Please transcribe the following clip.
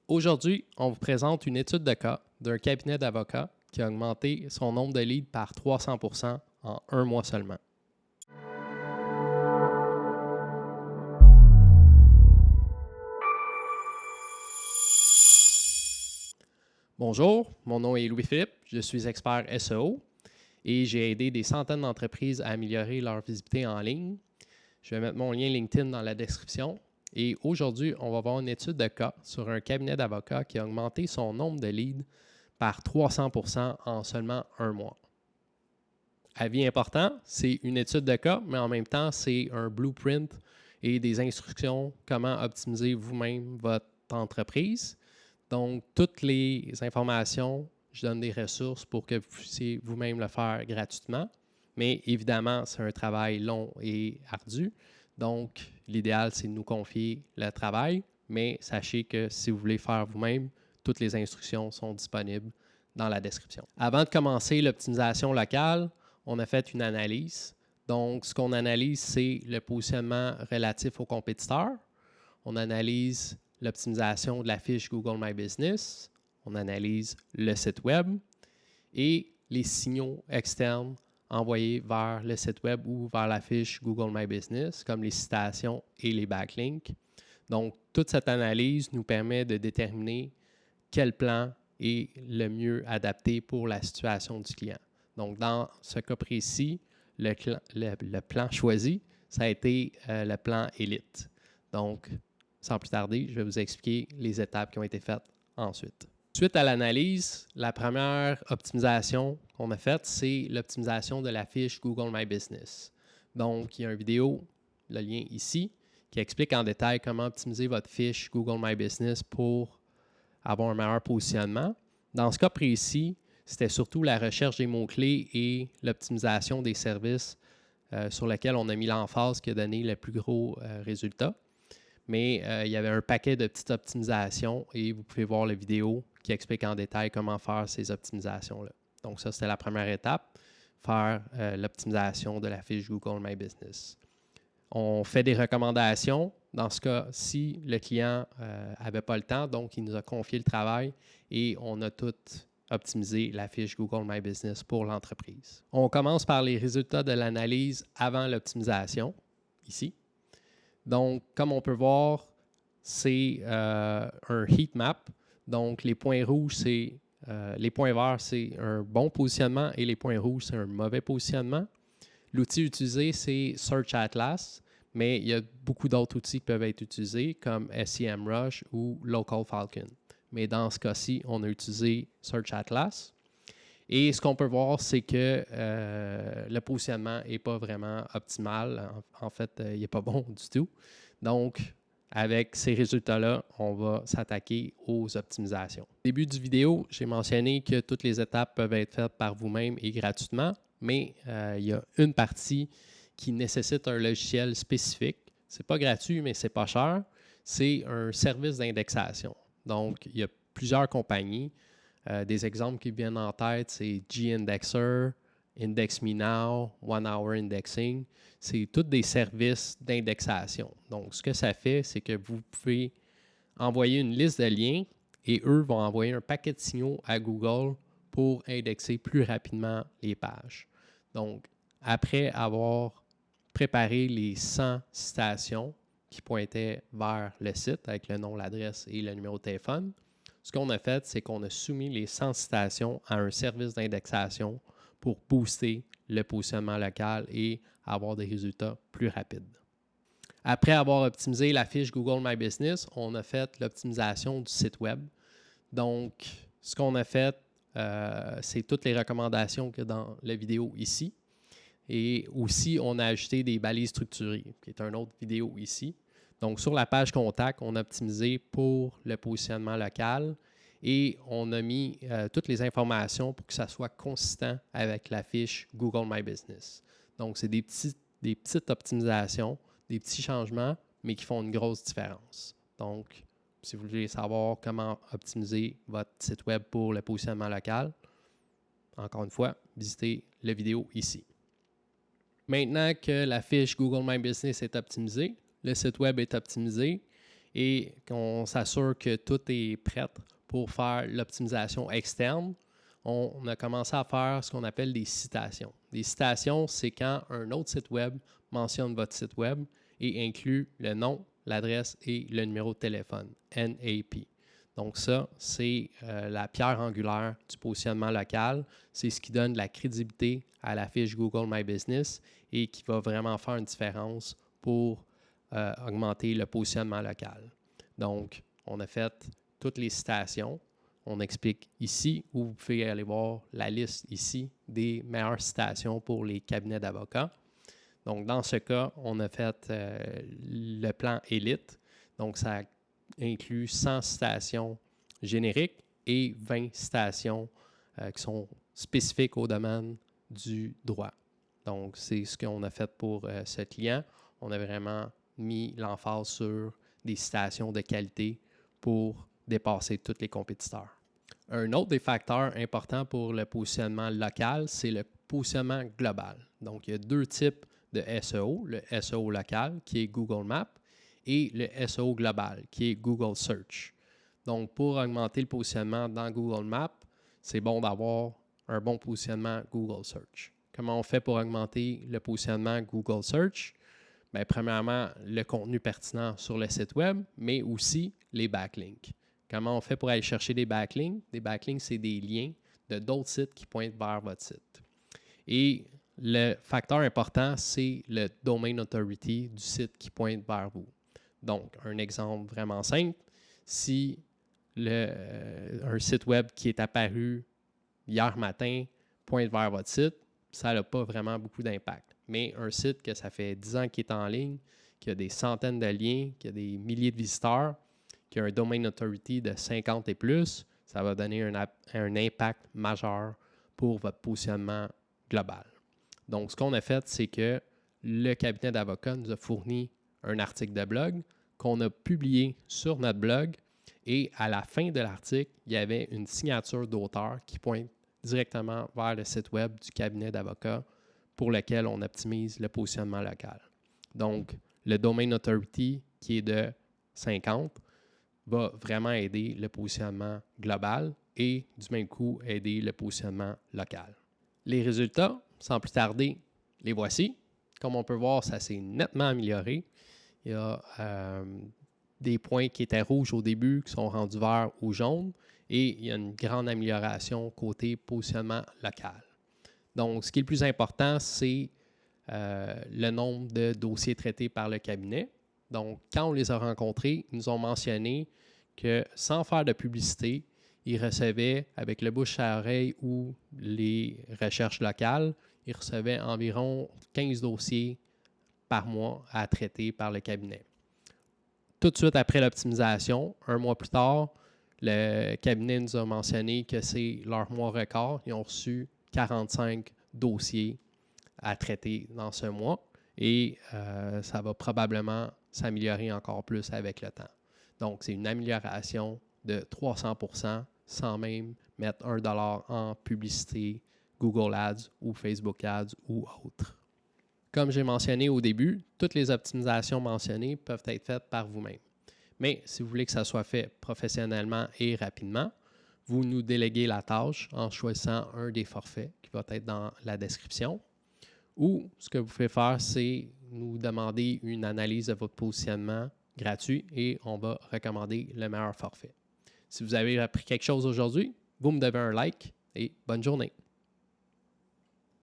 Aujourd'hui, on vous présente une étude de cas d'un cabinet d'avocats qui a augmenté son nombre de leads par 300% en un mois seulement. Bonjour, mon nom est Louis-Philippe, je suis expert SEO et j'ai aidé des centaines d'entreprises à améliorer leur visibilité en ligne. Je vais mettre mon lien LinkedIn dans la description. Et aujourd'hui, on va voir une étude de cas sur un cabinet d'avocats qui a augmenté son nombre de leads par 300% en seulement un mois. Avis important, c'est une étude de cas, mais en même temps, c'est un blueprint et des instructions comment optimiser vous-même votre entreprise. Donc, toutes les informations, je donne des ressources pour que vous puissiez vous-même le faire gratuitement. Mais évidemment, c'est un travail long et ardu. Donc, l'idéal, c'est de nous confier le travail. Mais sachez que si vous voulez faire vous-même, toutes les instructions sont disponibles dans la description. Avant de commencer l'optimisation locale, on a fait une analyse. Donc, ce qu'on analyse, c'est le positionnement relatif aux compétiteurs. On analyse l'optimisation de la fiche Google My Business. On analyse le site web et les signaux externes envoyés vers le site web ou vers la fiche Google My Business, comme les citations et les backlinks. Donc, toute cette analyse nous permet de déterminer quel plan est le mieux adapté pour la situation du client. Donc, dans ce cas précis, le plan choisi, ça a été le plan Élite. Donc, sans plus tarder, je vais vous expliquer les étapes qui ont été faites ensuite. Suite à l'analyse, la première optimisation qu'on a faite, c'est l'optimisation de la fiche Google My Business. Donc, il y a une vidéo, le lien ici, qui explique en détail comment optimiser votre fiche Google My Business pour avoir un meilleur positionnement. Dans ce cas précis, c'était surtout la recherche des mots-clés et l'optimisation des services sur lesquels on a mis l'emphase qui a donné le plus gros résultat. Mais il y avait un paquet de petites optimisations et vous pouvez voir la vidéo qui explique en détail comment faire ces optimisations-là. Donc ça, c'était la première étape, faire l'optimisation de la fiche Google My Business. On fait des recommandations. Dans ce cas, si le client n'avait pas le temps, donc il nous a confié le travail et on a tout optimisé la fiche Google My Business pour l'entreprise. On commence par les résultats de l'analyse avant l'optimisation, ici. Donc, comme on peut voir, c'est un heat map. Donc, les points rouges, les points verts, c'est un bon positionnement et les points rouges, c'est un mauvais positionnement. L'outil utilisé, c'est Search Atlas, mais il y a beaucoup d'autres outils qui peuvent être utilisés comme SEMrush ou Local Falcon. Mais dans ce cas-ci, on a utilisé Search Atlas. Et ce qu'on peut voir, c'est que le positionnement n'est pas vraiment optimal. En fait, il n'est pas bon du tout. Donc, avec ces résultats-là, on va s'attaquer aux optimisations. Au début du vidéo, j'ai mentionné que toutes les étapes peuvent être faites par vous-même et gratuitement, mais il y a une partie qui nécessite un logiciel spécifique. Ce n'est pas gratuit, mais ce n'est pas cher. C'est un service d'indexation. Donc, il y a plusieurs compagnies. Des exemples qui viennent en tête, c'est G-Indexer, Index Me Now, One Hour Indexing. C'est tous des services d'indexation. Donc, ce que ça fait, c'est que vous pouvez envoyer une liste de liens et eux vont envoyer un paquet de signaux à Google pour indexer plus rapidement les pages. Donc, après avoir préparé les 100 citations qui pointaient vers le site avec le nom, l'adresse et le numéro de téléphone, ce qu'on a fait, c'est qu'on a soumis les 100 citations à un service d'indexation pour booster le positionnement local et avoir des résultats plus rapides. Après avoir optimisé la fiche Google My Business, on a fait l'optimisation du site web. Donc, ce qu'on a fait, c'est toutes les recommandations qu'il y a dans la vidéo ici. Et aussi, on a ajouté des balises structurées, qui est une autre vidéo ici. Donc, sur la page contact, on a optimisé pour le positionnement local et on a mis toutes les informations pour que ça soit consistant avec la fiche Google My Business. Donc, c'est des petites optimisations, des petits changements, mais qui font une grosse différence. Donc, si vous voulez savoir comment optimiser votre site web pour le positionnement local, encore une fois, visitez la vidéo ici. Maintenant que la fiche Google My Business est optimisée, le site web est optimisé et qu'on s'assure que tout est prêt pour faire l'optimisation externe, on a commencé à faire ce qu'on appelle des citations. Des citations, c'est quand un autre site web mentionne votre site web et inclut le nom, l'adresse et le numéro de téléphone, NAP. Donc ça, c'est la pierre angulaire du positionnement local. C'est ce qui donne de la crédibilité à la fiche Google My Business et qui va vraiment faire une différence pour augmenter le positionnement local. Donc, on a fait toutes les citations. On explique ici où vous pouvez aller voir la liste ici des meilleures citations pour les cabinets d'avocats. Donc, dans ce cas, on a fait le plan élite. Donc, ça inclut 100 citations génériques et 20 citations qui sont spécifiques au domaine du droit. Donc, c'est ce qu'on a fait pour ce client. On a vraiment mis l'emphase sur des citations de qualité pour dépasser tous les compétiteurs. Un autre des facteurs importants pour le positionnement local, c'est le positionnement global. Donc, il y a deux types de SEO, le SEO local qui est Google Maps et le SEO global qui est Google Search. Donc, pour augmenter le positionnement dans Google Maps, c'est bon d'avoir un bon positionnement Google Search. Comment on fait pour augmenter le positionnement Google Search? Bien, premièrement, le contenu pertinent sur le site web, mais aussi les backlinks. Comment on fait pour aller chercher des backlinks? Des backlinks, c'est des liens de d'autres sites qui pointent vers votre site. Et le facteur important, c'est le domain authority du site qui pointe vers vous. Donc, un exemple vraiment simple, si un site web qui est apparu hier matin pointe vers votre site, ça n'a pas vraiment beaucoup d'impact. Mais un site que ça fait 10 ans qu'il est en ligne, qui a des centaines de liens, qui a des milliers de visiteurs, qui a un domain authority de 50 et plus, ça va donner un impact majeur pour votre positionnement global. Donc, ce qu'on a fait, c'est que le cabinet d'avocats nous a fourni un article de blog qu'on a publié sur notre blog et à la fin de l'article, il y avait une signature d'auteur qui pointe directement vers le site web du cabinet d'avocats pour lequel on optimise le positionnement local. Donc, le domain authority qui est de 50 va vraiment aider le positionnement global et du même coup aider le positionnement local. Les résultats, sans plus tarder, les voici. Comme on peut voir, ça s'est nettement amélioré. Il y a des points qui étaient rouges au début qui sont rendus verts ou jaunes et il y a une grande amélioration côté positionnement local. Donc, ce qui est le plus important, c'est le nombre de dossiers traités par le cabinet. Donc, quand on les a rencontrés, ils nous ont mentionné que sans faire de publicité, ils recevaient, avec le bouche à oreille ou les recherches locales, ils recevaient environ 15 dossiers par mois à traiter par le cabinet. Tout de suite après l'optimisation, un mois plus tard, le cabinet nous a mentionné que c'est leur mois record. Ils ont reçu 45 dossiers à traiter dans ce mois et ça va probablement s'améliorer encore plus avec le temps. Donc, c'est une amélioration de 300% sans même mettre $1 en publicité, Google Ads ou Facebook Ads ou autre. Comme j'ai mentionné au début, toutes les optimisations mentionnées peuvent être faites par vous-même. Mais si vous voulez que ça soit fait professionnellement et rapidement, vous nous déléguez la tâche en choisissant un des forfaits qui va être dans la description. Ou ce que vous pouvez faire, c'est nous demander une analyse de votre positionnement gratuit et on va recommander le meilleur forfait. Si vous avez appris quelque chose aujourd'hui, vous me devez un like et bonne journée.